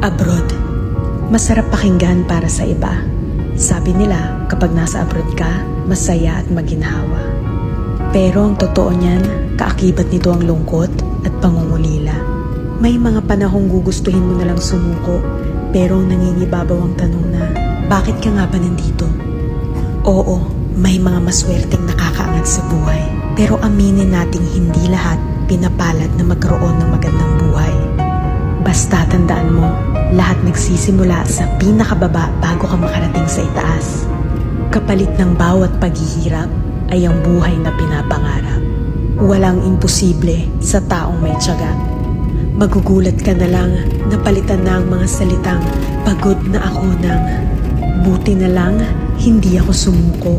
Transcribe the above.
Abroad. Masarap pakinggan para sa iba. Sabi nila, kapag nasa abroad ka, masaya at maginhawa. Pero ang totoo niyan, kaakibat nito ang lungkot at pangungulila. May mga panahong gugustuhin mo nalang sumuko, pero nangingibabaw ang tanong na, bakit ka nga ba nandito? Oo, may mga maswerteng nakakaangat sa buhay, pero aminin nating hindi lahat pinapalad na magkaroon ng magandang buhay. Basta tandaan mo, lahat nagsisimula sa pinakababa bago ka makarating sa itaas. Kapalit ng bawat paghihirap ay ang buhay na pinapangarap. Walang imposible sa taong may tiyaga. Magugulat ka na lang na palitan na ang mga salitang pagod na ako ng buti na lang hindi ako sumuko.